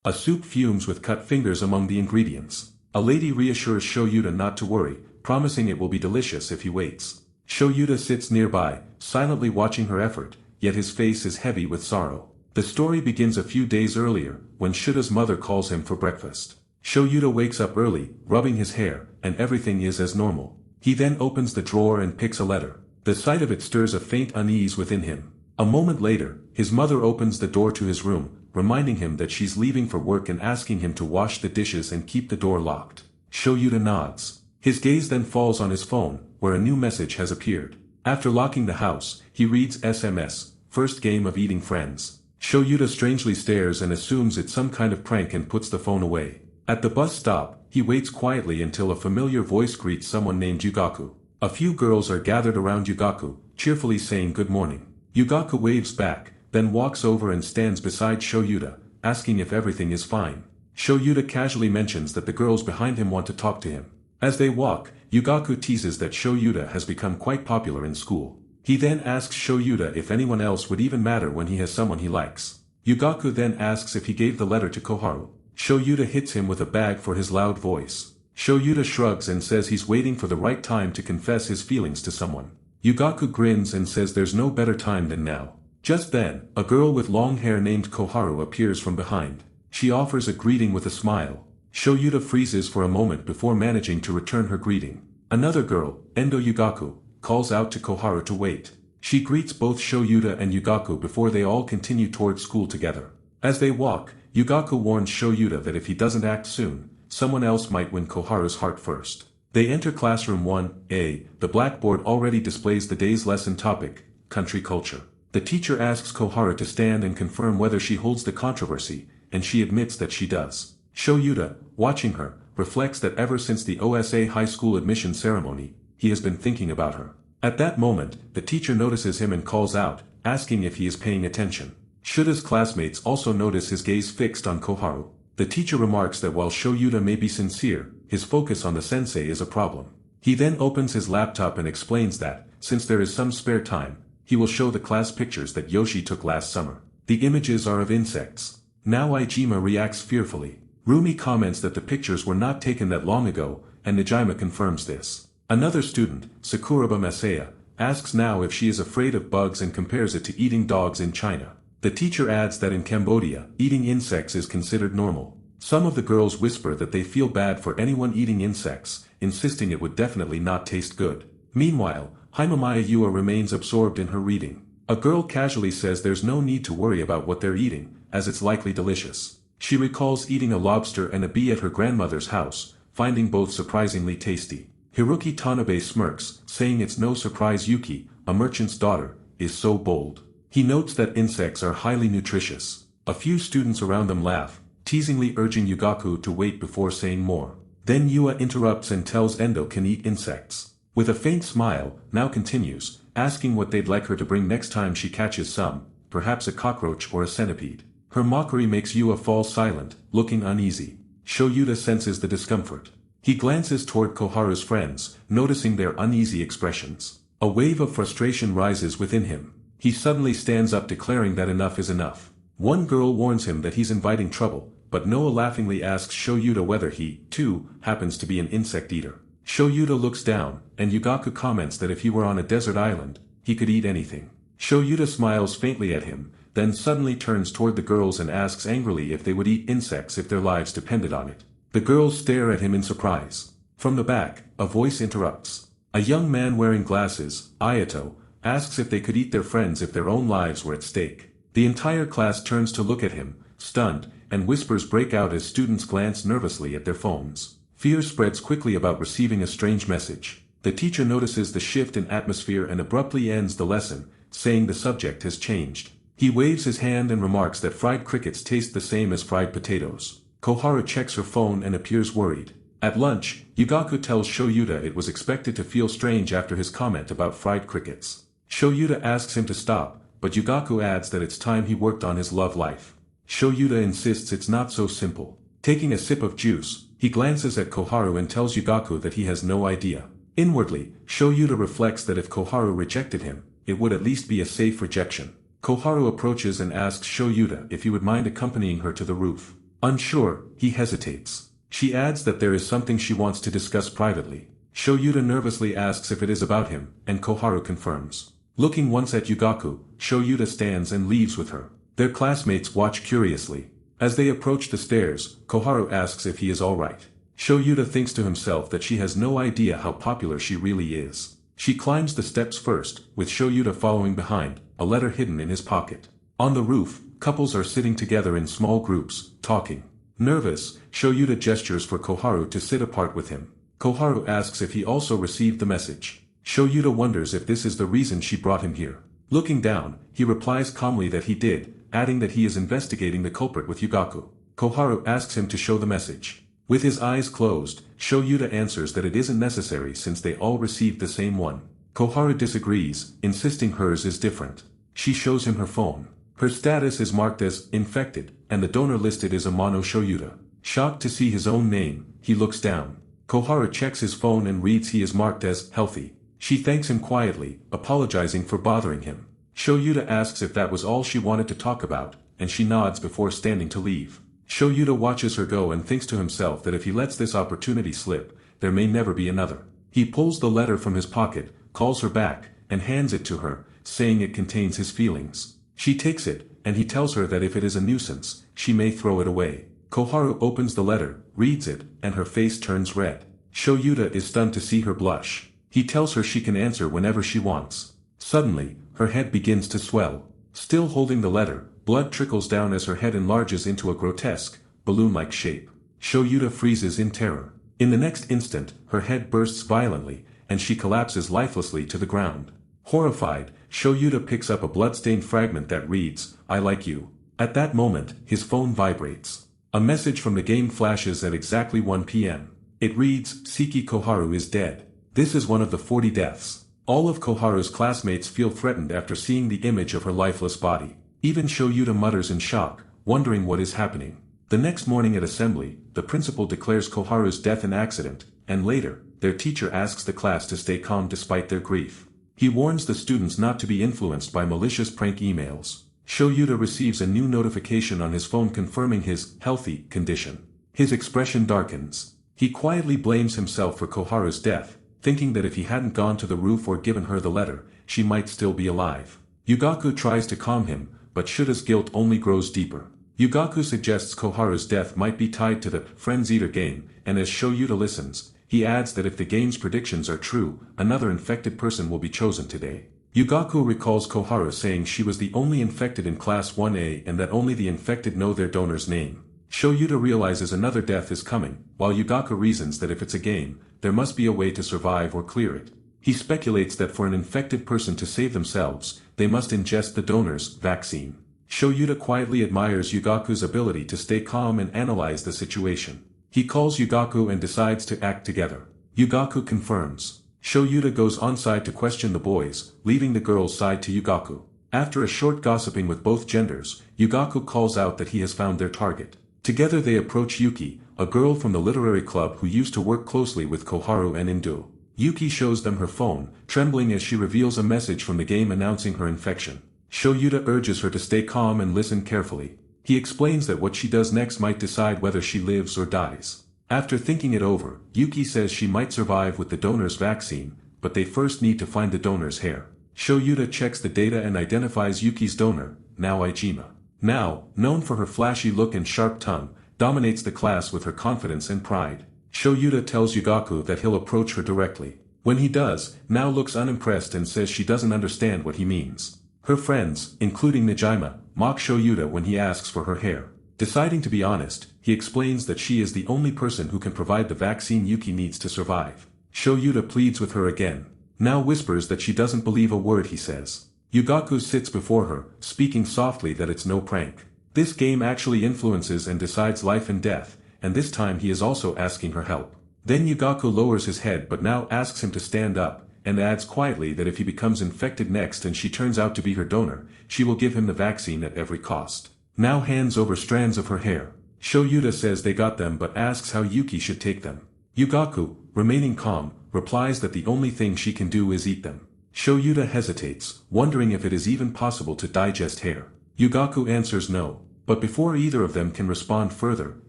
A soup fumes with cut fingers among the ingredients. A lady reassures Shoyuta not to worry, promising it will be delicious if he waits. Shoyuta sits nearby, silently watching her effort, yet his face is heavy with sorrow. The story begins a few days earlier, when Shuta's mother calls him for breakfast. Shoyuta wakes up early, rubbing his hair, and everything is as normal. He then opens the drawer and picks a letter. The sight of it stirs a faint unease within him. A moment later, his mother opens the door to his room, reminding him that she's leaving for work and asking him to wash the dishes and keep the door locked. Shoyuta nods. His gaze then falls on his phone, where a new message has appeared. After locking the house, he reads SMS, first game of eating friends. Shoyuta strangely stares and assumes it's some kind of prank and puts the phone away. At the bus stop, he waits quietly until a familiar voice greets someone named Yugaku. A few girls are gathered around Yugaku, cheerfully saying good morning. Yugaku waves back, then walks over and stands beside Shoyuta, asking if everything is fine. Shoyuta casually mentions that the girls behind him want to talk to him. As they walk, Yugaku teases that Shoyuta has become quite popular in school. He then asks Shoyuta if anyone else would even matter when he has someone he likes. Yugaku then asks if he gave the letter to Koharu. Shoyuta hits him with a bag for his loud voice. Shoyuta shrugs and says he's waiting for the right time to confess his feelings to someone. Yugaku grins and says there's no better time than now. Just then, a girl with long hair named Koharu appears from behind. She offers a greeting with a smile. Shoyuta freezes for a moment before managing to return her greeting. Another girl, Endo Yugaku, calls out to Koharu to wait. She greets both Shoyuta and Yugaku before they all continue toward school together. As they walk, Yugaku warns Shoyuta that if he doesn't act soon, someone else might win Koharu's heart first. They enter classroom 1A. The blackboard already displays the day's lesson topic, country culture. The teacher asks Koharu to stand and confirm whether she holds the controversy, and she admits that she does. Shoyuta, watching her, reflects that ever since the OSA high school admission ceremony, he has been thinking about her. At that moment, the teacher notices him and calls out, asking if he is paying attention. Shuta's classmates also notice his gaze fixed on Koharu. The teacher remarks that while Shoyuta may be sincere, his focus on the sensei is a problem. He then opens his laptop and explains that, since there is some spare time, he will show the class pictures that Yoshi took last summer. The images are of insects. Now Ijima reacts fearfully. Rumi comments that the pictures were not taken that long ago, and Najima confirms this. Another student, Sakuraba Masaya, asks now if she is afraid of bugs and compares it to eating dogs in China. The teacher adds that in Cambodia, eating insects is considered normal. Some of the girls whisper that they feel bad for anyone eating insects, insisting it would definitely not taste good. Meanwhile, Himamaya Yua remains absorbed in her reading. A girl casually says there's no need to worry about what they're eating, as it's likely delicious. She recalls eating a lobster and a bee at her grandmother's house, finding both surprisingly tasty. Hiroki Tanabe smirks, saying it's no surprise Yuki, a merchant's daughter, is so bold. He notes that insects are highly nutritious. A few students around them laugh, teasingly urging Yugaku to wait before saying more. Then Yua interrupts and tells Endo can eat insects. With a faint smile, now continues, asking what they'd like her to bring next time she catches some, perhaps a cockroach or a centipede. Her mockery makes Yua fall silent, looking uneasy. Shoyuta senses the discomfort. He glances toward Koharu's friends, noticing their uneasy expressions. A wave of frustration rises within him. He suddenly stands up declaring that enough is enough. One girl warns him that he's inviting trouble, but Noah laughingly asks Shoyuta whether he, too, happens to be an insect eater. Shoyuta looks down, and Yugaku comments that if he were on a desert island, he could eat anything. Shoyuta smiles faintly at him, then suddenly turns toward the girls and asks angrily if they would eat insects if their lives depended on it. The girls stare at him in surprise. From the back, a voice interrupts. A young man wearing glasses, Ayato, asks if they could eat their friends if their own lives were at stake. The entire class turns to look at him, stunned, and whispers break out as students glance nervously at their phones. Fear spreads quickly about receiving a strange message. The teacher notices the shift in atmosphere and abruptly ends the lesson, saying the subject has changed. He waves his hand and remarks that fried crickets taste the same as fried potatoes. Koharu checks her phone and appears worried. At lunch, Yugaku tells Shoyuta it was expected to feel strange after his comment about fried crickets. Shoyuta asks him to stop, but Yugaku adds that it's time he worked on his love life. Shoyuta insists it's not so simple. Taking a sip of juice, he glances at Koharu and tells Yugaku that he has no idea. Inwardly, Shoyuta reflects that if Koharu rejected him, it would at least be a safe rejection. Koharu approaches and asks Shoyuta if he would mind accompanying her to the roof. Unsure, he hesitates. She adds that there is something she wants to discuss privately. Shoyuta nervously asks if it is about him, and Koharu confirms. Looking once at Yugaku, Shoyuta stands and leaves with her. Their classmates watch curiously. As they approach the stairs, Koharu asks if he is alright. Shoyuta thinks to himself that she has no idea how popular she really is. She climbs the steps first, with Shoyuta following behind, a letter hidden in his pocket. On the roof, couples are sitting together in small groups, talking. Nervous, Shoyuta gestures for Koharu to sit apart with him. Koharu asks if he also received the message. Shoyuta wonders if this is the reason she brought him here. Looking down, he replies calmly that he did, adding that he is investigating the culprit with Yugaku. Koharu asks him to show the message. With his eyes closed, Shoyuta answers that it isn't necessary since they all received the same one. Koharu disagrees, insisting hers is different. She shows him her phone. Her status is marked as infected, and the donor listed is Amano Shoyuta. Shocked to see his own name, he looks down. Koharu checks his phone and reads he is marked as healthy. She thanks him quietly, apologizing for bothering him. Shoyuta asks if that was all she wanted to talk about, and she nods before standing to leave. Shoyuta watches her go and thinks to himself that if he lets this opportunity slip, there may never be another. He pulls the letter from his pocket, calls her back, and hands it to her, saying it contains his feelings. She takes it, and he tells her that if it is a nuisance, she may throw it away. Koharu opens the letter, reads it, and her face turns red. Shoyuta is stunned to see her blush. He tells her she can answer whenever she wants. Suddenly, her head begins to swell. Still holding the letter, blood trickles down as her head enlarges into a grotesque, balloon-like shape. Shoyuta freezes in terror. In the next instant, her head bursts violently, and she collapses lifelessly to the ground. Horrified, Shoyuta picks up a blood-stained fragment that reads, "I like you." At that moment, his phone vibrates. A message from the game flashes at exactly 1 p.m. It reads, "Seki Koharu is dead." This is one of the 40 deaths. All of Koharu's classmates feel threatened after seeing the image of her lifeless body. Even Shoyuta mutters in shock, wondering what is happening. The next morning at assembly, the principal declares Koharu's death an accident, and later, their teacher asks the class to stay calm despite their grief. He warns the students not to be influenced by malicious prank emails. Shoyuta receives a new notification on his phone confirming his healthy condition. His expression darkens. He quietly blames himself for Koharu's death, thinking that if he hadn't gone to the roof or given her the letter, she might still be alive. Yugaku tries to calm him, but Shuta's guilt only grows deeper. Yugaku suggests Koharu's death might be tied to the Friends Eater game, and as Shoyuta listens, he adds that if the game's predictions are true, another infected person will be chosen today. Yugaku recalls Koharu saying she was the only infected in Class 1A and that only the infected know their donor's name. Shoyuta realizes another death is coming, while Yugaku reasons that if it's a game, there must be a way to survive or clear it. He speculates that for an infected person to save themselves, they must ingest the donor's vaccine. Shoyuta quietly admires Yugaku's ability to stay calm and analyze the situation. He calls Yugaku and decides to act together. Yugaku confirms. Shoyuta goes onside to question the boys, leaving the girls' side to Yugaku. After a short gossiping with both genders, Yugaku calls out that he has found their target. Together they approach Yuki, a girl from the literary club who used to work closely with Koharu and Indu. Yuki shows them her phone, trembling as she reveals a message from the game announcing her infection. Shoyuta urges her to stay calm and listen carefully. He explains that what she does next might decide whether she lives or dies. After thinking it over, Yuki says she might survive with the donor's vaccine, but they first need to find the donor's hair. Shoyuta checks the data and identifies Yuki's donor, now Ijima. Now, known for her flashy look and sharp tongue, dominates the class with her confidence and pride. Shoyuta tells Yugaku that he'll approach her directly. When he does, Now looks unimpressed and says she doesn't understand what he means. Her friends, including Najima, mock Shoyuta when he asks for her hair. Deciding to be honest, he explains that she is the only person who can provide the vaccine Yuki needs to survive. Shoyuta pleads with her again. Now whispers that she doesn't believe a word he says. Yugaku sits before her, speaking softly that it's no prank. This game actually influences and decides life and death, and this time he is also asking her help. Then Yugaku lowers his head but now asks him to stand up, and adds quietly that if he becomes infected next and she turns out to be her donor, she will give him the vaccine at every cost. Now hands over strands of her hair. Shoyuta says they got them but asks how Yuki should take them. Yugaku, remaining calm, replies that the only thing she can do is eat them. Shoyuta hesitates, wondering if it is even possible to digest hair. Yugaku answers no. But before either of them can respond further,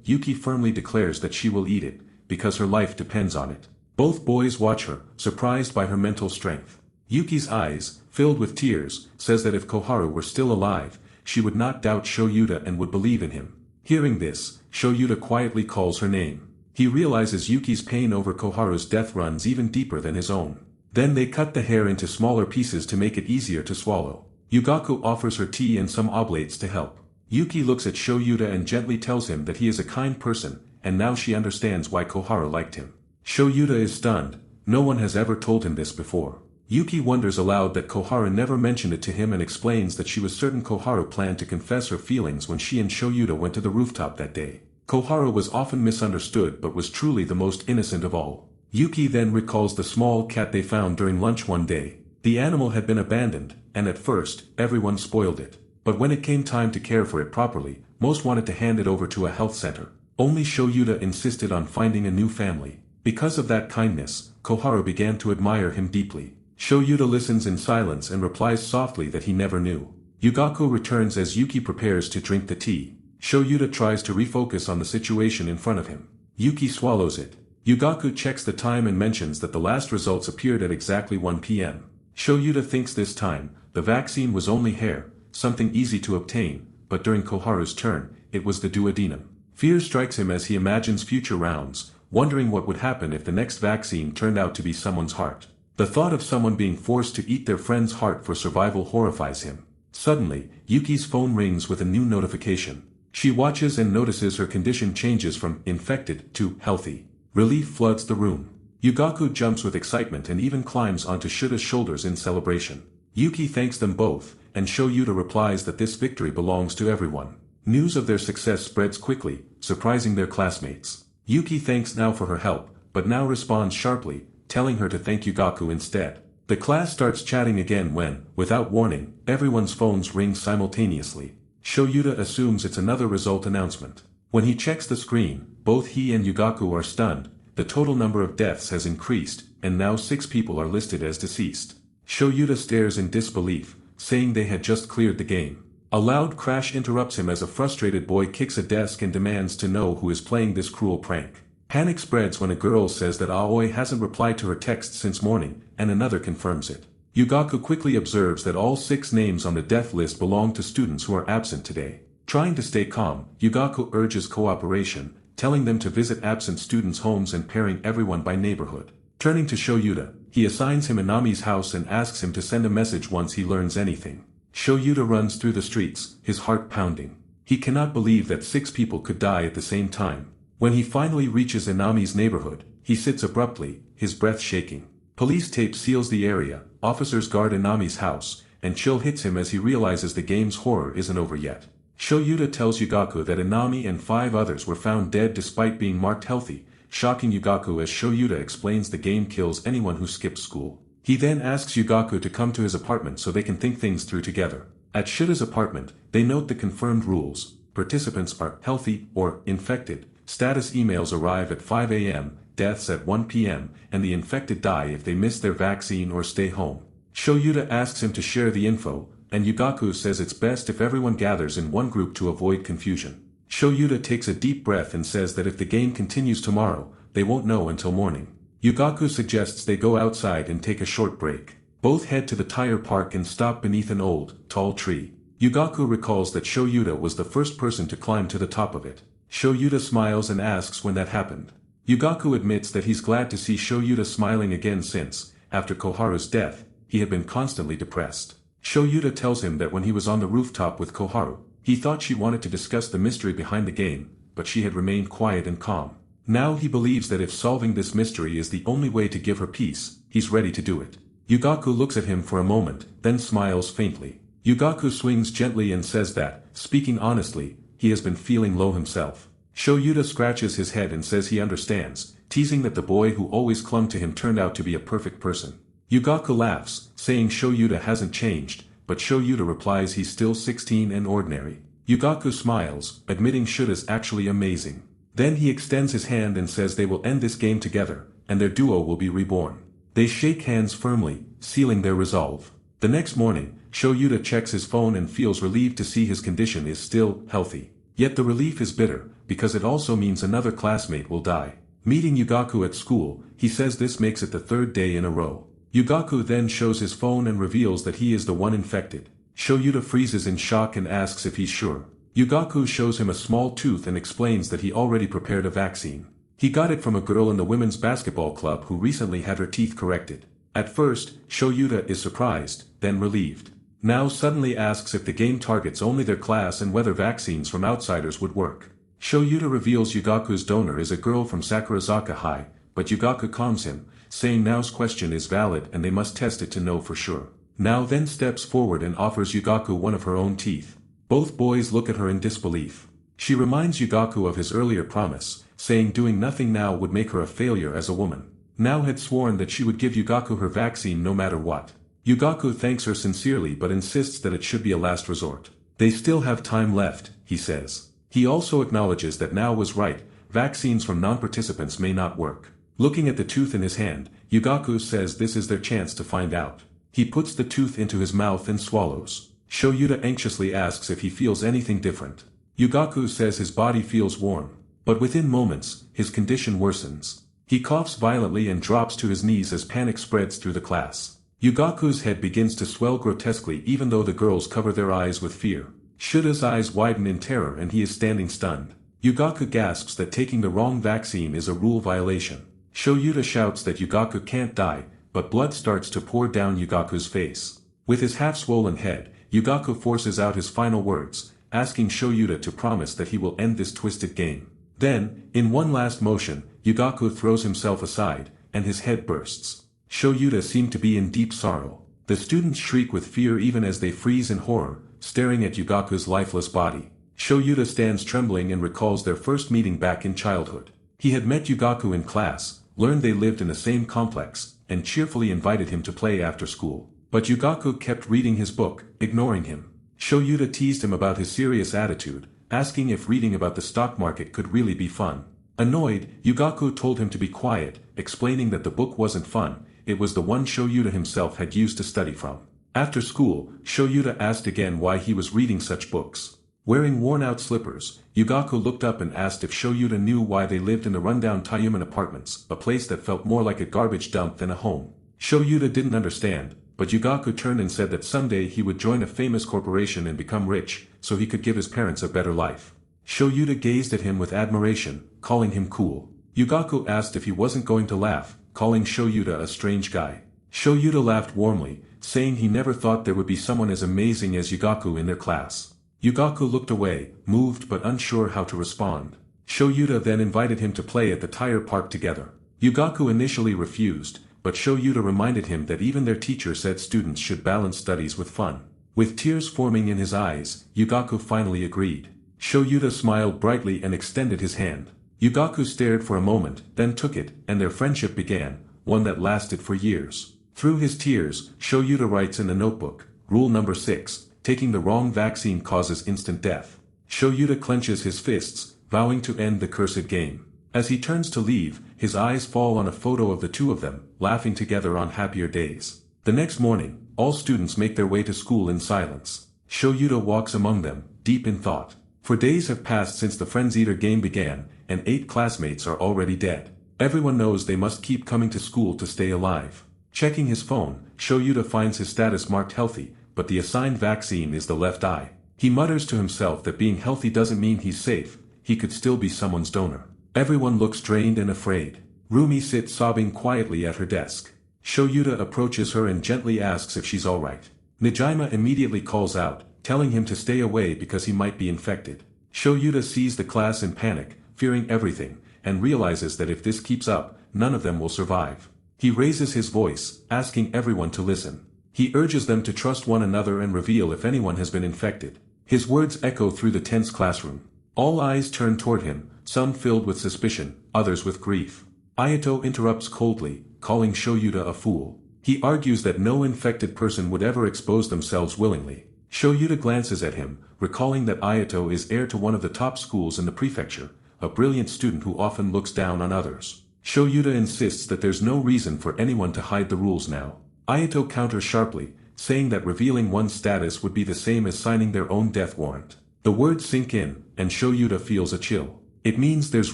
Yuki firmly declares that she will eat it, because her life depends on it. Both boys watch her, surprised by her mental strength. Yuki's eyes, filled with tears, says that if Koharu were still alive, she would not doubt Shoyuta and would believe in him. Hearing this, Shoyuta quietly calls her name. He realizes Yuki's pain over Koharu's death runs even deeper than his own. Then they cut the hair into smaller pieces to make it easier to swallow. Yugaku offers her tea and some oblates to help. Yuki looks at Shoyuta and gently tells him that he is a kind person, and now she understands why Koharu liked him. Shoyuta is stunned, no one has ever told him this before. Yuki wonders aloud that Koharu never mentioned it to him and explains that she was certain Koharu planned to confess her feelings when she and Shoyuta went to the rooftop that day. Koharu was often misunderstood but was truly the most innocent of all. Yuki then recalls the small cat they found during lunch one day. The animal had been abandoned, and at first, everyone spoiled it. But when it came time to care for it properly, most wanted to hand it over to a health center. Only Shoyuta insisted on finding a new family. Because of that kindness, Koharu began to admire him deeply. Shoyuta listens in silence and replies softly that he never knew. Yugaku returns as Yuki prepares to drink the tea. Shoyuta tries to refocus on the situation in front of him. Yuki swallows it. Yugaku checks the time and mentions that the last results appeared at exactly 1 p.m. Shoyuta thinks this time, the vaccine was only hair, something easy to obtain, but during Koharu's turn, it was the duodenum. Fear strikes him as he imagines future rounds, wondering what would happen if the next vaccine turned out to be someone's heart. The thought of someone being forced to eat their friend's heart for survival horrifies him. Suddenly, Yuki's phone rings with a new notification. She watches and notices her condition changes from infected to healthy. Relief floods the room. Yugaku jumps with excitement and even climbs onto Shuta's shoulders in celebration. Yuki thanks them both, and Shoyuta replies that this victory belongs to everyone. News of their success spreads quickly, surprising their classmates. Yuki thanks Nao for her help, but Nao responds sharply, telling her to thank Yugaku instead. The class starts chatting again when, without warning, everyone's phones ring simultaneously. Shoyuta assumes it's another result announcement. When he checks the screen, both he and Yugaku are stunned. The total number of deaths has increased, and now 6 people are listed as deceased. Shoyuta stares in disbelief, saying they had just cleared the game. A loud crash interrupts him as a frustrated boy kicks a desk and demands to know who is playing this cruel prank. Panic spreads when a girl says that Aoi hasn't replied to her text since morning, and another confirms it. Yugaku quickly observes that all 6 names on the death list belong to students who are absent today. Trying to stay calm, Yugaku urges cooperation, telling them to visit absent students' homes and pairing everyone by neighborhood. Turning to Shoyuta, he assigns him Inami's house and asks him to send a message once he learns anything. Shoyuta runs through the streets, his heart pounding. He cannot believe that 6 people could die at the same time. When he finally reaches Inami's neighborhood, he sits abruptly, his breath shaking. Police tape seals the area, officers guard Inami's house, and chill hits him as he realizes the game's horror isn't over yet. Shoyuta tells Yugaku that Inami and 5 others were found dead despite being marked healthy, shocking Yugaku as Shoyuta explains the game kills anyone who skips school. He then asks Yugaku to come to his apartment so they can think things through together. At Shuta's apartment, they note the confirmed rules. Participants are healthy or infected. Status emails arrive at 5 a.m., deaths at 1 p.m., and the infected die if they miss their vaccine or stay home. Shoyuta asks him to share the info, and Yugaku says it's best if everyone gathers in one group to avoid confusion. Shoyuta takes a deep breath and says that if the game continues tomorrow, they won't know until morning. Yugaku suggests they go outside and take a short break. Both head to the tire park and stop beneath an old, tall tree. Yugaku recalls that Shoyuta was the first person to climb to the top of it. Shoyuta smiles and asks when that happened. Yugaku admits that he's glad to see Shoyuta smiling again since, after Koharu's death, he had been constantly depressed. Shoyuta tells him that when he was on the rooftop with Koharu, he thought she wanted to discuss the mystery behind the game, but she had remained quiet and calm. Now he believes that if solving this mystery is the only way to give her peace, he's ready to do it. Yugaku looks at him for a moment, then smiles faintly. Yugaku swings gently and says that, speaking honestly, he has been feeling low himself. Shoyuta scratches his head and says he understands, teasing that the boy who always clung to him turned out to be a perfect person. Yugaku laughs, saying Shoyuta hasn't changed, but Shoyuta replies he's still 16 and ordinary. Yugaku smiles, admitting Shuta's actually amazing. Then he extends his hand and says they will end this game together, and their duo will be reborn. They shake hands firmly, sealing their resolve. The next morning, Shoyuta checks his phone and feels relieved to see his condition is still healthy. Yet the relief is bitter, because it also means another classmate will die. Meeting Yugaku at school, he says this makes it the third day in a row. Yugaku then shows his phone and reveals that he is the one infected. Shoyuta freezes in shock and asks if he's sure. Yugaku shows him a small tooth and explains that he already prepared a vaccine. He got it from a girl in the women's basketball club who recently had her teeth corrected. At first, Shoyuta is surprised, then relieved. Now suddenly asks if the game targets only their class and whether vaccines from outsiders would work. Shoyuta reveals Yugaku's donor is a girl from Sakurazaka High, but Yugaku calms him, saying Nao's question is valid and they must test it to know for sure. Nao then steps forward and offers Yugaku one of her own teeth. Both boys look at her in disbelief. She reminds Yugaku of his earlier promise, saying doing nothing now would make her a failure as a woman. Nao had sworn that she would give Yugaku her vaccine no matter what. Yugaku thanks her sincerely but insists that it should be a last resort. They still have time left, he says. He also acknowledges that Nao was right, vaccines from non-participants may not work. Looking at the tooth in his hand, Yugaku says this is their chance to find out. He puts the tooth into his mouth and swallows. Shoyuta anxiously asks if he feels anything different. Yugaku says his body feels warm. But within moments, his condition worsens. He coughs violently and drops to his knees as panic spreads through the class. Yugaku's head begins to swell grotesquely even though the girls cover their eyes with fear. Shuta's eyes widen in terror and he is standing stunned. Yugaku gasps that taking the wrong vaccine is a rule violation. Shoyuta shouts that Yugaku can't die, but blood starts to pour down Yugaku's face. With his half-swollen head, Yugaku forces out his final words, asking Shoyuta to promise that he will end this twisted game. Then, in one last motion, Yugaku throws himself aside, and his head bursts. Shoyuta seemed to be in deep sorrow. The students shriek with fear even as they freeze in horror, staring at Yugaku's lifeless body. Shoyuta stands trembling and recalls their first meeting back in childhood. He had met Yugaku in class, learned they lived in the same complex, and cheerfully invited him to play after school. But Yugaku kept reading his book, ignoring him. Shoyuta teased him about his serious attitude, asking if reading about the stock market could really be fun. Annoyed, Yugaku told him to be quiet, explaining that the book wasn't fun, it was the one Shoyuta himself had used to study from. After school, Shoyuta asked again why he was reading such books. Wearing worn-out slippers, Yugaku looked up and asked if Shoyuta knew why they lived in the rundown Taiyuman apartments, a place that felt more like a garbage dump than a home. Shoyuta didn't understand, but Yugaku turned and said that someday he would join a famous corporation and become rich, so he could give his parents a better life. Shoyuta gazed at him with admiration, calling him cool. Yugaku asked if he wasn't going to laugh, calling Shoyuta a strange guy. Shoyuta laughed warmly, saying he never thought there would be someone as amazing as Yugaku in their class. Yugaku looked away, moved but unsure how to respond. Shoyuta then invited him to play at the tire park together. Yugaku initially refused, but Shoyuta reminded him that even their teacher said students should balance studies with fun. With tears forming in his eyes, Yugaku finally agreed. Shoyuta smiled brightly and extended his hand. Yugaku stared for a moment, then took it, and their friendship began, one that lasted for years. Through his tears, Shoyuta writes in the notebook, Rule number 6, taking the wrong vaccine causes instant death. Shoyuta clenches his fists, vowing to end the cursed game. As he turns to leave, his eyes fall on a photo of the two of them, laughing together on happier days. The next morning, all students make their way to school in silence. Shoyuta walks among them, deep in thought. For days have passed since the Friends Eater game began, and 8 classmates are already dead. Everyone knows they must keep coming to school to stay alive. Checking his phone, Shoyuta finds his status marked healthy, but the assigned vaccine is the left eye. He mutters to himself that being healthy doesn't mean he's safe, he could still be someone's donor. Everyone looks drained and afraid. Rumi sits sobbing quietly at her desk. Shoyuta approaches her and gently asks if she's alright. Nijima immediately calls out, telling him to stay away because he might be infected. Shoyuta sees the class in panic, fearing everything, and realizes that if this keeps up, none of them will survive. He raises his voice, asking everyone to listen. He urges them to trust one another and reveal if anyone has been infected. His words echo through the tense classroom. All eyes turn toward him, some filled with suspicion, others with grief. Ayato interrupts coldly, calling Shoyuta a fool. He argues that no infected person would ever expose themselves willingly. Shoyuta glances at him, recalling that Ayato is heir to one of the top schools in the prefecture, a brilliant student who often looks down on others. Shoyuta insists that there's no reason for anyone to hide the rules now. Ayato counters sharply, saying that revealing one's status would be the same as signing their own death warrant. The words sink in, and Shoyuta feels a chill. It means there's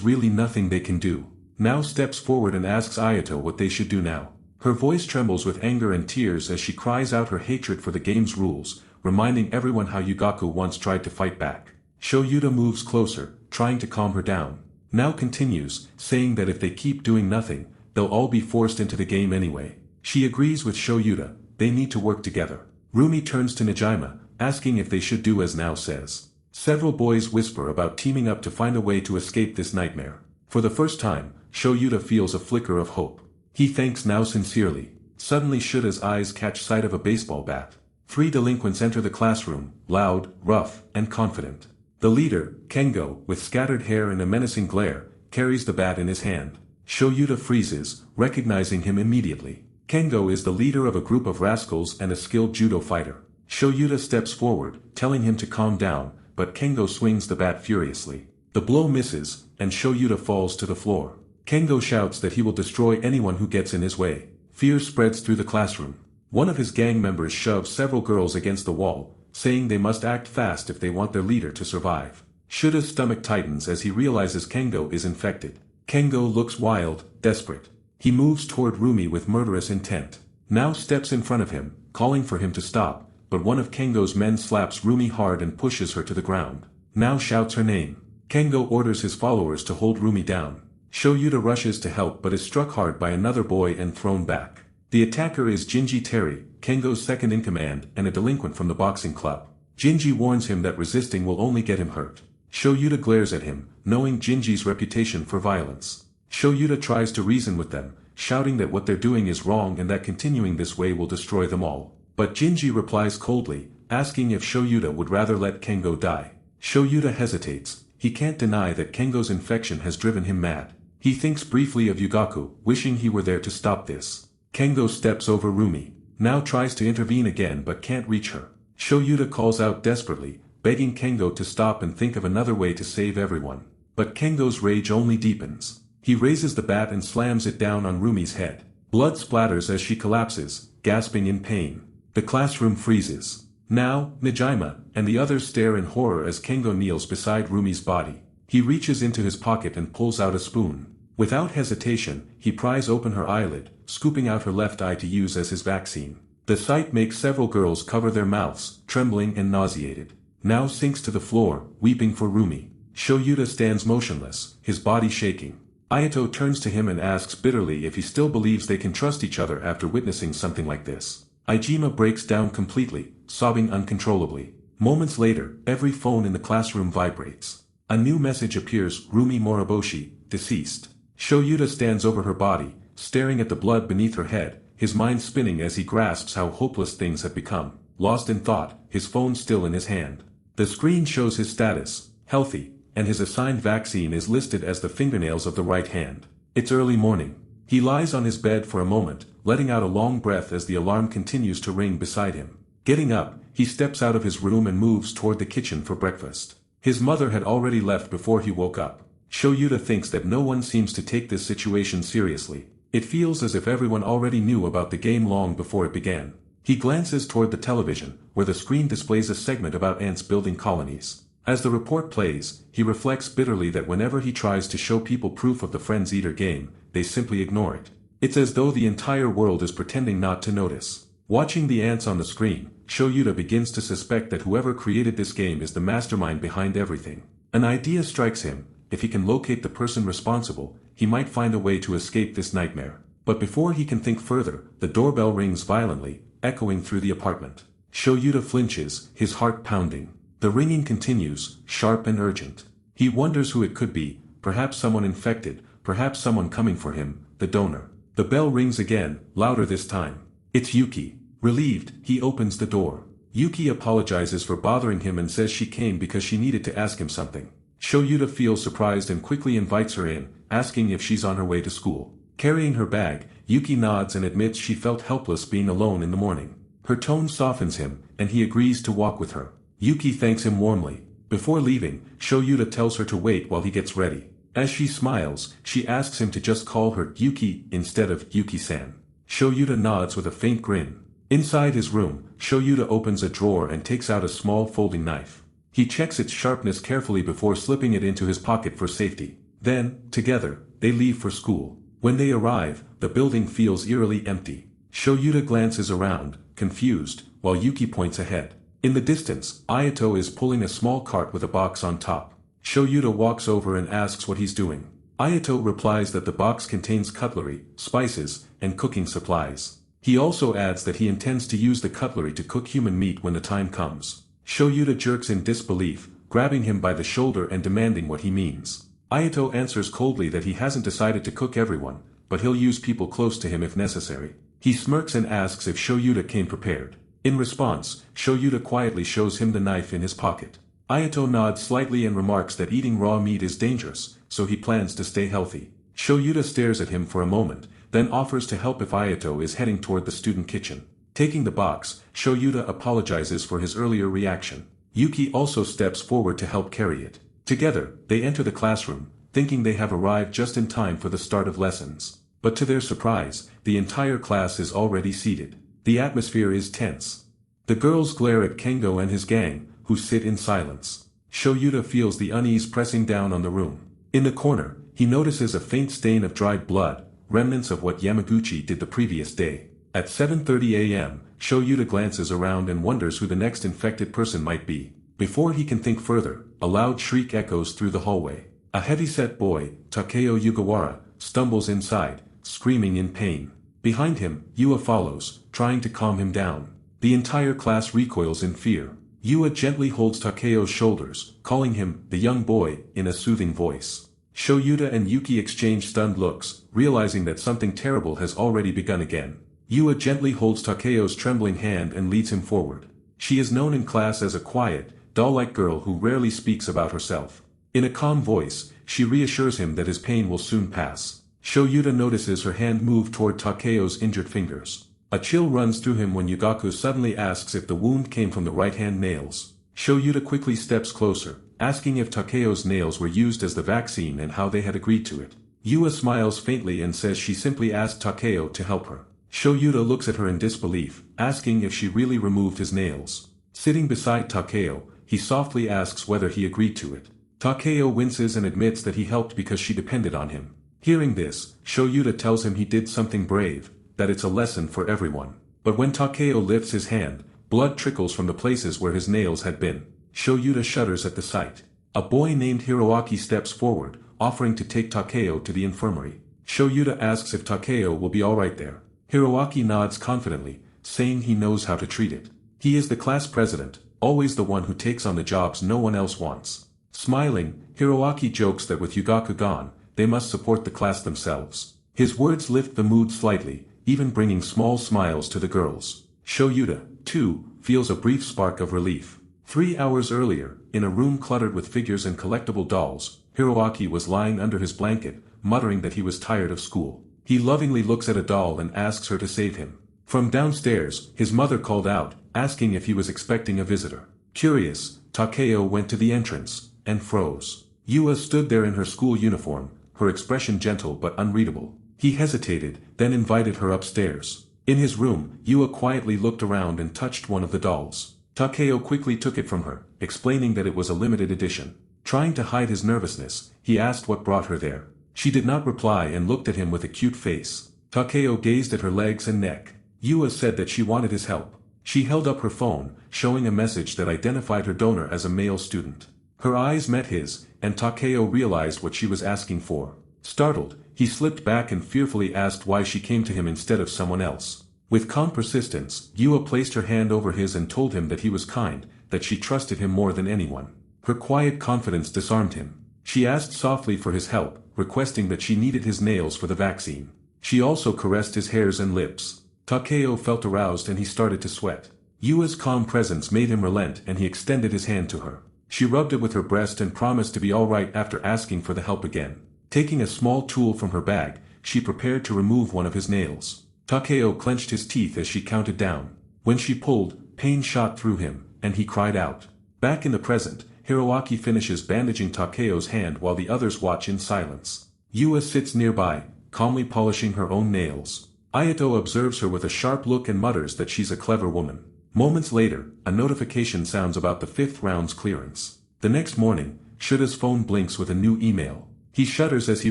really nothing they can do. Now steps forward and asks Ayato what they should do now. Her voice trembles with anger and tears as she cries out her hatred for the game's rules, reminding everyone how Yugaku once tried to fight back. Shoyuta moves closer, trying to calm her down. Now continues, saying that if they keep doing nothing, they'll all be forced into the game anyway. She agrees with Shoyuta, they need to work together. Rumi turns to Nejima, asking if they should do as Now says. Several boys whisper about teaming up to find a way to escape this nightmare. For the first time, Shoyuta feels a flicker of hope. He thanks Now sincerely. Suddenly Shuta's eyes catch sight of a baseball bat. 3 delinquents enter the classroom, loud, rough, and confident. The leader, Kengo, with scattered hair and a menacing glare, carries the bat in his hand. Shoyuta freezes, recognizing him immediately. Kengo is the leader of a group of rascals and a skilled judo fighter. Shoyuta steps forward, telling him to calm down, but Kengo swings the bat furiously. The blow misses, and Shoyuta falls to the floor. Kengo shouts that he will destroy anyone who gets in his way. Fear spreads through the classroom. One of his gang members shoves several girls against the wall, saying they must act fast if they want their leader to survive. Shuta's stomach tightens as he realizes Kengo is infected. Kengo looks wild, desperate. He moves toward Rumi with murderous intent. Now steps in front of him, calling for him to stop, but one of Kengo's men slaps Rumi hard and pushes her to the ground. Now shouts her name. Kengo orders his followers to hold Rumi down. Shoyuta rushes to help but is struck hard by another boy and thrown back. The attacker is Jinji Terry, Kengo's second-in-command and a delinquent from the boxing club. Jinji warns him that resisting will only get him hurt. Shoyuta glares at him, knowing Jinji's reputation for violence. Shoyuta tries to reason with them, shouting that what they're doing is wrong and that continuing this way will destroy them all. But Jinji replies coldly, asking if Shoyuta would rather let Kengo die. Shoyuta hesitates. He can't deny that Kengo's infection has driven him mad. He thinks briefly of Yugaku, wishing he were there to stop this. Kengo steps over Rumi. Now tries to intervene again but can't reach her. Shoyuta calls out desperately, begging Kengo to stop and think of another way to save everyone. But Kengo's rage only deepens. He raises the bat and slams it down on Rumi's head. Blood splatters as she collapses, gasping in pain. The classroom freezes. Now, Nejima and the others stare in horror as Kengo kneels beside Rumi's body. He reaches into his pocket and pulls out a spoon. Without hesitation, he pries open her eyelid, scooping out her left eye to use as his vaccine. The sight makes several girls cover their mouths, trembling and nauseated. Now sinks to the floor, weeping for Rumi. Shoyuta stands motionless, his body shaking. Ayato turns to him and asks bitterly if he still believes they can trust each other after witnessing something like this. Ijima breaks down completely, sobbing uncontrollably. Moments later, every phone in the classroom vibrates. A new message appears, Rumi Moriboshi, deceased. Shoyuta stands over her body, staring at the blood beneath her head, his mind spinning as he grasps how hopeless things have become. Lost in thought, his phone still in his hand. The screen shows his status, healthy, and his assigned vaccine is listed as the fingernails of the right hand. It's early morning. He lies on his bed for a moment, letting out a long breath as the alarm continues to ring beside him. Getting up, he steps out of his room and moves toward the kitchen for breakfast. His mother had already left before he woke up. Shoyuta thinks that no one seems to take this situation seriously. It feels as if everyone already knew about the game long before it began. He glances toward the television, where the screen displays a segment about ants building colonies. As the report plays, he reflects bitterly that whenever he tries to show people proof of the Friends Eater game, they simply ignore it. It's as though the entire world is pretending not to notice. Watching the ants on the screen, Shoyuta begins to suspect that whoever created this game is the mastermind behind everything. An idea strikes him. If he can locate the person responsible, he might find a way to escape this nightmare. But before he can think further, the doorbell rings violently, echoing through the apartment. Shoyuta flinches, his heart pounding. The ringing continues, sharp and urgent. He wonders who it could be, perhaps someone infected, perhaps someone coming for him, the donor. The bell rings again, louder this time. It's Yuki. Relieved, he opens the door. Yuki apologizes for bothering him and says she came because she needed to ask him something. Shoyuta feels surprised and quickly invites her in, asking if she's on her way to school. Carrying her bag, Yuki nods and admits she felt helpless being alone in the morning. Her tone softens him, and he agrees to walk with her. Yuki thanks him warmly. Before leaving, Shoyuta tells her to wait while he gets ready. As she smiles, she asks him to just call her Yuki instead of Yuki-san. Shoyuta nods with a faint grin. Inside his room, Shoyuta opens a drawer and takes out a small folding knife. He checks its sharpness carefully before slipping it into his pocket for safety. Then, together, they leave for school. When they arrive, the building feels eerily empty. Shoyuta glances around, confused, while Yuki points ahead. In the distance, Ayato is pulling a small cart with a box on top. Shoyuta walks over and asks what he's doing. Ayato replies that the box contains cutlery, spices, and cooking supplies. He also adds that he intends to use the cutlery to cook human meat when the time comes. Shoyuta jerks in disbelief, grabbing him by the shoulder and demanding what he means. Ayato answers coldly that he hasn't decided to cook everyone, but he'll use people close to him if necessary. He smirks and asks if Shoyuta came prepared. In response, Shoyuta quietly shows him the knife in his pocket. Ayato nods slightly and remarks that eating raw meat is dangerous, so he plans to stay healthy. Shoyuta stares at him for a moment, then offers to help if Ayato is heading toward the student kitchen. Taking the box, Shoyuta apologizes for his earlier reaction. Yuki also steps forward to help carry it. Together, they enter the classroom, thinking they have arrived just in time for the start of lessons. But to their surprise, the entire class is already seated. The atmosphere is tense. The girls glare at Kengo and his gang, who sit in silence. Shoyuta feels the unease pressing down on the room. In the corner, he notices a faint stain of dried blood, remnants of what Yamaguchi did the previous day. At 7:30 a.m., Shoyuta glances around and wonders who the next infected person might be. Before he can think further, a loud shriek echoes through the hallway. A heavy-set boy, Takeo Yugawara, stumbles inside, screaming in pain. Behind him, Yua follows, trying to calm him down. The entire class recoils in fear. Yua gently holds Takeo's shoulders, calling him the young boy in a soothing voice. Shoyuta and Yuki exchange stunned looks, realizing that something terrible has already begun again. Yua gently holds Takeo's trembling hand and leads him forward. She is known in class as a quiet, doll-like girl who rarely speaks about herself. In a calm voice, she reassures him that his pain will soon pass. Shoyuta notices her hand move toward Takeo's injured fingers. A chill runs through him when Yugaku suddenly asks if the wound came from the right-hand nails. Shoyuta quickly steps closer, asking if Takeo's nails were used as the vaccine and how they had agreed to it. Yua smiles faintly and says she simply asked Takeo to help her. Shoyuta looks at her in disbelief, asking if she really removed his nails. Sitting beside Takeo, he softly asks whether he agreed to it. Takeo winces and admits that he helped because she depended on him. Hearing this, Shoyuta tells him he did something brave, that it's a lesson for everyone. But when Takeo lifts his hand, blood trickles from the places where his nails had been. Shoyuta shudders at the sight. A boy named Hiroaki steps forward, offering to take Takeo to the infirmary. Shoyuta asks if Takeo will be alright there. Hiroaki nods confidently, saying he knows how to treat it. He is the class president, always the one who takes on the jobs no one else wants. Smiling, Hiroaki jokes that with Yugaku gone, they must support the class themselves. His words lift the mood slightly, even bringing small smiles to the girls. Shoyuta, too, feels a brief spark of relief. 3 hours earlier, in a room cluttered with figures and collectible dolls, Hiroaki was lying under his blanket, muttering that he was tired of school. He lovingly looks at a doll and asks her to save him. From downstairs, his mother called out, asking if he was expecting a visitor. Curious, Takeo went to the entrance, and froze. Yua stood there in her school uniform, her expression gentle but unreadable. He hesitated, then invited her upstairs. In his room, Yua quietly looked around and touched one of the dolls. Takeo quickly took it from her, explaining that it was a limited edition. Trying to hide his nervousness, he asked what brought her there. She did not reply and looked at him with a cute face. Takeo gazed at her legs and neck. Yua said that she wanted his help. She held up her phone, showing a message that identified her donor as a male student. Her eyes met his, and Takeo realized what she was asking for. Startled, he slipped back and fearfully asked why she came to him instead of someone else. With calm persistence, Yua placed her hand over his and told him that he was kind, that she trusted him more than anyone. Her quiet confidence disarmed him. She asked softly for his help, requesting that she needed his nails for the vaccine. She also caressed his hairs and lips. Takeo felt aroused and he started to sweat. Yua's calm presence made him relent and he extended his hand to her. She rubbed it with her breast and promised to be all right after asking for the help again. Taking a small tool from her bag, she prepared to remove one of his nails. Takeo clenched his teeth as she counted down. When she pulled, pain shot through him, and he cried out. Back in the present, Hiroaki finishes bandaging Takeo's hand while the others watch in silence. Yua sits nearby, calmly polishing her own nails. Ayato observes her with a sharp look and mutters that she's a clever woman. Moments later, a notification sounds about the 5th round's clearance. The next morning, Shuta's phone blinks with a new email. He shudders as he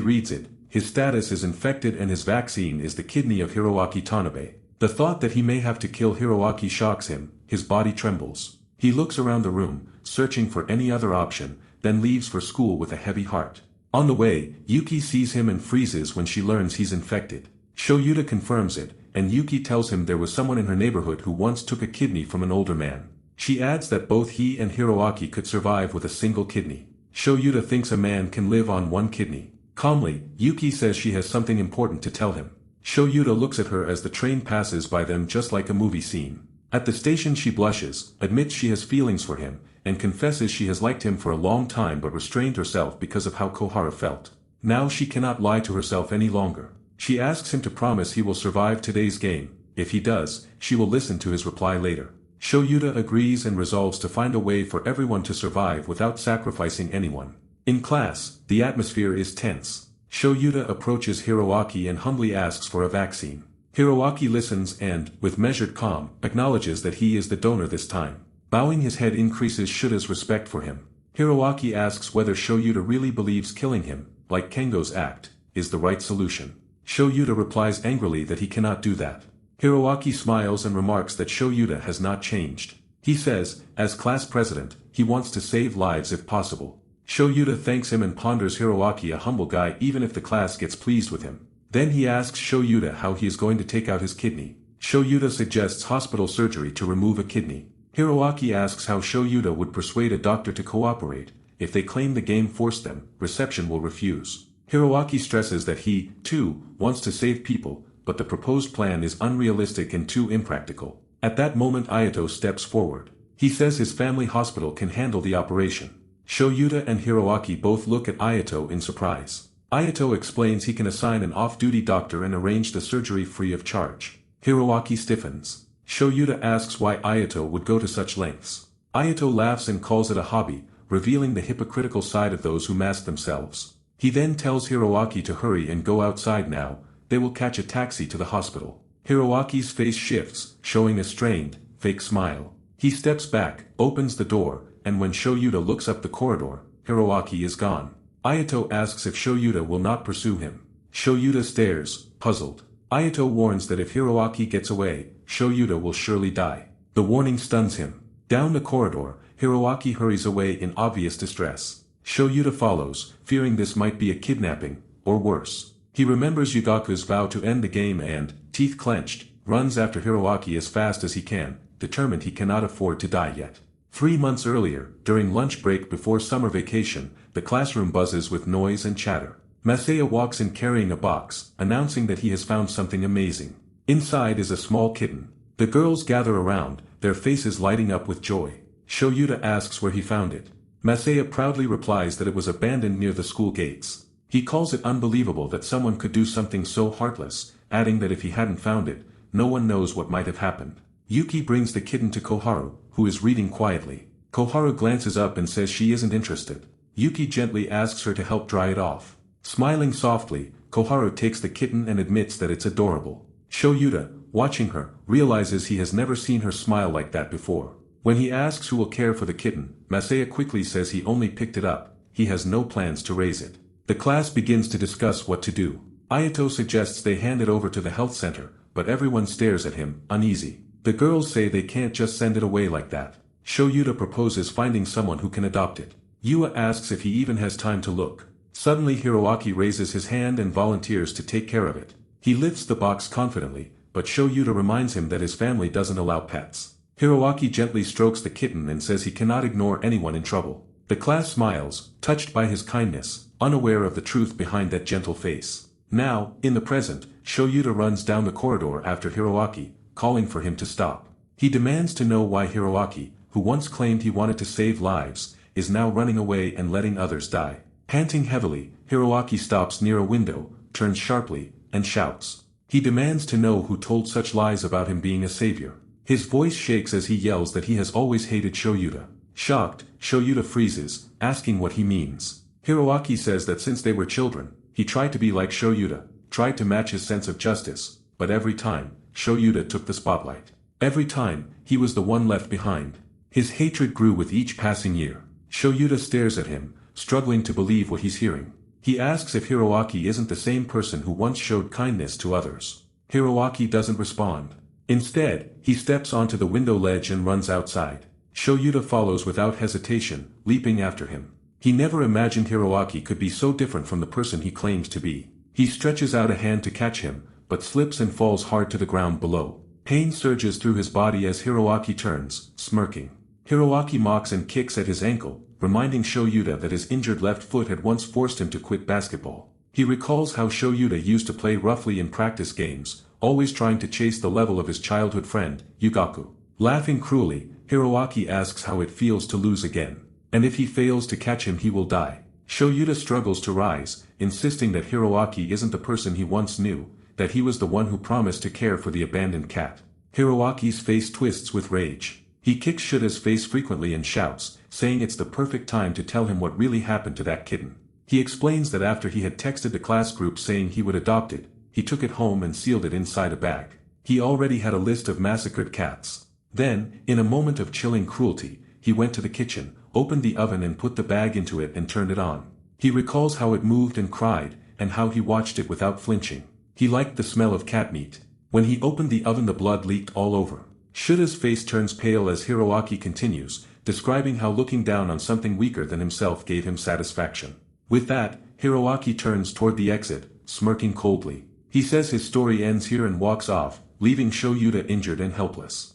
reads it. His status is infected and his vaccine is the kidney of Hiroaki Tanabe. The thought that he may have to kill Hiroaki shocks him, his body trembles. He looks around the room, searching for any other option, then leaves for school with a heavy heart. On the way, Yuki sees him and freezes when she learns he's infected. Shoyuta confirms it, and Yuki tells him there was someone in her neighborhood who once took a kidney from an older man. She adds that both he and Hiroaki could survive with a single kidney. Shoyuta thinks a man can live on one kidney. Calmly, Yuki says she has something important to tell him. Shoyuta looks at her as the train passes by them just like a movie scene. At the station she blushes, admits she has feelings for him, and confesses she has liked him for a long time but restrained herself because of how Kohara felt. Now she cannot lie to herself any longer. She asks him to promise he will survive today's game. If he does, she will listen to his reply later. Shoyuta agrees and resolves to find a way for everyone to survive without sacrificing anyone. In class, the atmosphere is tense. Shoyuta approaches Hiroaki and humbly asks for a vaccine. Hiroaki listens and, with measured calm, acknowledges that he is the donor this time. Bowing his head increases Shuta's respect for him. Hiroaki asks whether Shoyuta really believes killing him, like Kengo's act, is the right solution. Shoyuta replies angrily that he cannot do that. Hiroaki smiles and remarks that Shoyuta has not changed. He says, as class president, he wants to save lives if possible. Shoyuta thanks him and ponders Hiroaki a humble guy even if the class gets pleased with him. Then he asks Shoyuta how he is going to take out his kidney. Shoyuta suggests hospital surgery to remove a kidney. Hiroaki asks how Shoyuta would persuade a doctor to cooperate. If they claim the game forced them, reception will refuse. Hiroaki stresses that he, too, wants to save people, but the proposed plan is unrealistic and too impractical. At that moment Ayato steps forward. He says his family hospital can handle the operation. Shoyuta and Hiroaki both look at Ayato in surprise. Ayato explains he can assign an off-duty doctor and arrange the surgery free of charge. Hiroaki stiffens. Shoyuta asks why Ayato would go to such lengths. Ayato laughs and calls it a hobby, revealing the hypocritical side of those who mask themselves. He then tells Hiroaki to hurry and go outside now. They will catch a taxi to the hospital. Hiroaki's face shifts, showing a strained, fake smile. He steps back, opens the door, and when Shoyuta looks up the corridor, Hiroaki is gone. Ayato asks if Shoyuta will not pursue him. Shoyuta stares, puzzled. Ayato warns that if Hiroaki gets away, Shoyuta will surely die. The warning stuns him. Down the corridor, Hiroaki hurries away in obvious distress. Shoyuta follows, fearing this might be a kidnapping, or worse. He remembers Yugaku's vow to end the game and, teeth clenched, runs after Hiroaki as fast as he can, determined he cannot afford to die yet. 3 months earlier, during lunch break before summer vacation, the classroom buzzes with noise and chatter. Masaya walks in carrying a box, announcing that he has found something amazing. Inside is a small kitten. The girls gather around, their faces lighting up with joy. Shoyuta asks where he found it. Masaya proudly replies that it was abandoned near the school gates. He calls it unbelievable that someone could do something so heartless, adding that if he hadn't found it, no one knows what might have happened. Yuki brings the kitten to Koharu, who is reading quietly. Koharu glances up and says she isn't interested. Yuki gently asks her to help dry it off. Smiling softly, Koharu takes the kitten and admits that it's adorable. Shoyuta, watching her, realizes he has never seen her smile like that before. When he asks who will care for the kitten, Masaya quickly says he only picked it up. He has no plans to raise it. The class begins to discuss what to do. Ayato suggests they hand it over to the health center, but everyone stares at him, uneasy. The girls say they can't just send it away like that. Shoyuta proposes finding someone who can adopt it. Yua asks if he even has time to look. Suddenly Hiroaki raises his hand and volunteers to take care of it. He lifts the box confidently, but Shoyuta reminds him that his family doesn't allow pets. Hiroaki gently strokes the kitten and says he cannot ignore anyone in trouble. The class smiles, touched by his kindness, unaware of the truth behind that gentle face. Now, in the present, Shoyuta runs down the corridor after Hiroaki, calling for him to stop. He demands to know why Hiroaki, who once claimed he wanted to save lives, is now running away and letting others die. Panting heavily, Hiroaki stops near a window, turns sharply, and shouts. He demands to know who told such lies about him being a savior. His voice shakes as he yells that he has always hated Shoyuta. Shocked, Shoyuta freezes, asking what he means. Hiroaki says that since they were children, he tried to be like Shoyuta, tried to match his sense of justice, but every time, Shoyuta took the spotlight. Every time, he was the one left behind. His hatred grew with each passing year. Shoyuta stares at him, struggling to believe what he's hearing. He asks if Hiroaki isn't the same person who once showed kindness to others. Hiroaki doesn't respond. Instead, he steps onto the window ledge and runs outside. Shoyuta follows without hesitation, leaping after him. He never imagined Hiroaki could be so different from the person he claims to be. He stretches out a hand to catch him, but slips and falls hard to the ground below. Pain surges through his body as Hiroaki turns, smirking. Hiroaki mocks and kicks at his ankle, reminding Shoyuta that his injured left foot had once forced him to quit basketball. He recalls how Shoyuta used to play roughly in practice games, always trying to chase the level of his childhood friend, Yugaku. Laughing cruelly, Hiroaki asks how it feels to lose again. And if he fails to catch him he will die. Shoyuta struggles to rise, insisting that Hiroaki isn't the person he once knew, that he was the one who promised to care for the abandoned cat. Hiroaki's face twists with rage. He kicks Shuta's face frequently and shouts, saying it's the perfect time to tell him what really happened to that kitten. He explains that after he had texted the class group saying he would adopt it, he took it home and sealed it inside a bag. He already had a list of massacred cats. Then, in a moment of chilling cruelty, he went to the kitchen, opened the oven and put the bag into it and turned it on. He recalls how it moved and cried, and how he watched it without flinching. He liked the smell of cat meat. When he opened the oven the blood leaked all over. Shuta's face turns pale as Hiroaki continues, describing how looking down on something weaker than himself gave him satisfaction. With that, Hiroaki turns toward the exit, smirking coldly. He says his story ends here and walks off, leaving Shoyuta injured and helpless.